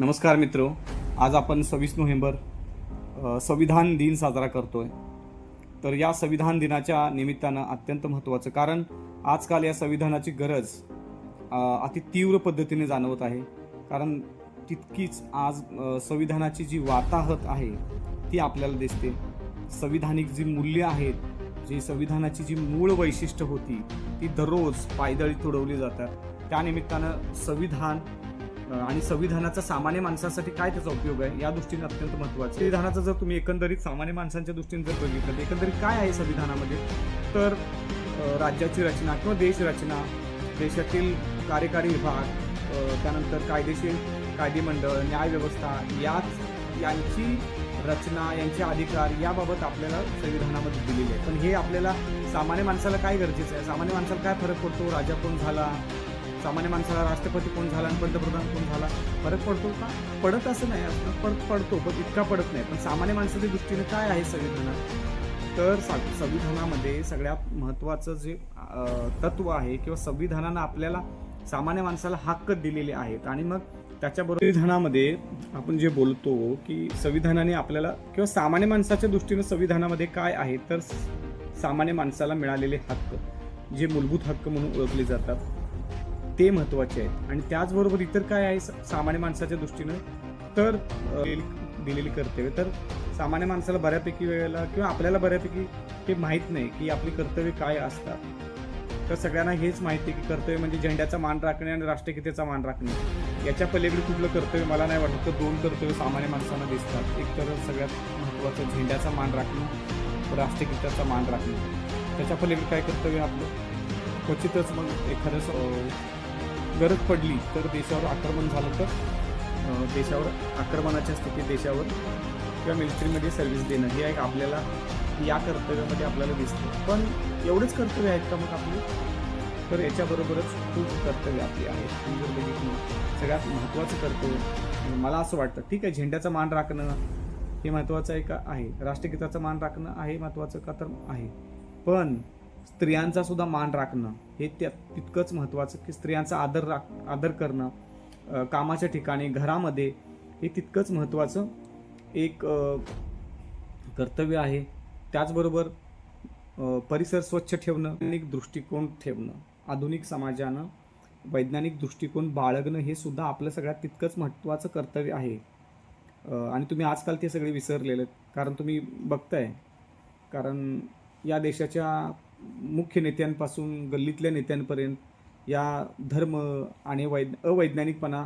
नमस्कार मित्रो, आज आपण 26 नोव्हेंबर संविधान दिन साजरा करतोय। तर या संविधान दिनाच्या निमित्तानं अत्यंत महत्त्वाचं, कारण आजकाल या संविधानाची गरज अति तीव्र पद्धतीने जाणवत आहे। कारण तितकीच आज संविधानाची जी वाताहत आहे ती आपल्याला दिसते। संविधानिक जी मूल्य आहेत, जी संविधानाची जी मूळ वैशिष्ट्य होती ती दररोज पायदळी तुडवली जातात। त्यानिमित्तानं संविधान आणि संविधानाचा सामान्य माणसासाठी काय त्याचा उपयोग आहे या दृष्टीने अत्यंत महत्त्वाचं। संविधानाचं जर तुम्ही एकंदरीत सामान्य माणसांच्या दृष्टीने जर बघितलं तर एकंदरीत काय आहे संविधानामध्ये, तर राज्याची रचना किंवा देश रचना, देशातील कार्यकारी विभाग, त्यानंतर कायदेशीर कायदेमंडळ, न्यायव्यवस्था यांची रचना, यांचे अधिकार याबाबत आपल्याला संविधानामध्ये दिलेले आहे। पण हे आपल्याला सामान्य माणसाला काय गरजेचं आहे, सामान्य माणसाला काय फरक पडतो, राजा कोण झाला, सामान्य माणसाला राष्ट्रपती कोण झाला आणि पंतप्रधान कोण झाला, फरक पडतो का? पडत असं नाही, पडतो पण इतका पडत नाही। पण सामान्य माणसाच्या दृष्टीने काय आहे संविधानात, तर संविधानामध्ये सगळ्यात महत्त्वाचं जे तत्व आहे किंवा संविधानानं आपल्याला सामान्य माणसाला हक्क दिलेले आहेत। आणि मग त्याच्याबरोबर संविधानामध्ये आपण जे बोलतो की संविधानाने आपल्याला किंवा सामान्य माणसाच्या दृष्टीने संविधानामध्ये काय आहे, तर सामान्य माणसाला मिळालेले हक्क जे मूलभूत हक्क म्हणून ओळखले जातात ते महत्त्वाचे आहेत। आणि त्याचबरोबर इतर काय आहे सामान्य माणसाच्या दृष्टीनं, तर दिलेली कर्तव्य, तर सामान्य माणसाला बऱ्यापैकी वेळेला किंवा आपल्याला बऱ्यापैकी हे माहीत नाही की आपली कर्तव्य काय असतात। तर सगळ्यांना हेच माहिती आहे की कर्तव्य म्हणजे झेंड्याचा मान राखणे आणि राष्ट्रगीतेचा मान राखणे। याच्या पलीकडे कुठलं कर्तव्य मला नाही वाटत। तर दोन कर्तव्य सामान्य माणसांना दिसतात, एक तर सगळ्यात महत्त्वाचं झेंड्याचा मान राखणं, राष्ट्रगीताचा मान राखणं। त्याच्या पलीकडे काय कर्तव्य आपलं, क्वचितच मग एखादं गरज पडली तर देशावर आक्रमण झालं तर देशावर आक्रमणाच्या स्थितीत देशावर किंवा मिलिटरीमध्ये सर्व्हिस देणं, हे एक आपल्याला या कर्तव्यामध्ये आपल्याला दिसतं। पण एवढेच कर्तव्य आहेत का मग आपली, तर याच्याबरोबरच खूप कर्तव्य आपली आहेत। सगळ्यात महत्त्वाचं कर्तव्य मला असं वाटतं, ठीक आहे झेंड्याचा मान राखणं हे महत्त्वाचं आहे का, आहे, राष्ट्रगीताचा मान राखणं आहे महत्त्वाचं का, तर आहे, पण स्त्रियांचा सुद्धा मान राखणं हे तितकंच महत्त्वाचं की स्त्रियांचा आदर करणं कामाच्या ठिकाणी, घरामध्ये, हे तितकंच महत्त्वाचं एक कर्तव्य आहे। त्याचबरोबर परिसर स्वच्छ ठेवणं, वैज्ञानिक दृष्टिकोन ठेवणं, आधुनिक समाजानं वैज्ञानिक दृष्टिकोन बाळगणं हे सुद्धा आपलं सगळ्यात तितकंच महत्त्वाचं कर्तव्य आहे। आणि तुम्ही आजकाल ते सगळे विसरलेले, कारण तुम्ही बघताय, कारण या देशाच्या मुख्य नेत्यांपासून गल्लीतल्या नेत्यांपर्यंत या धर्म आणि अवैज्ञानिकपणा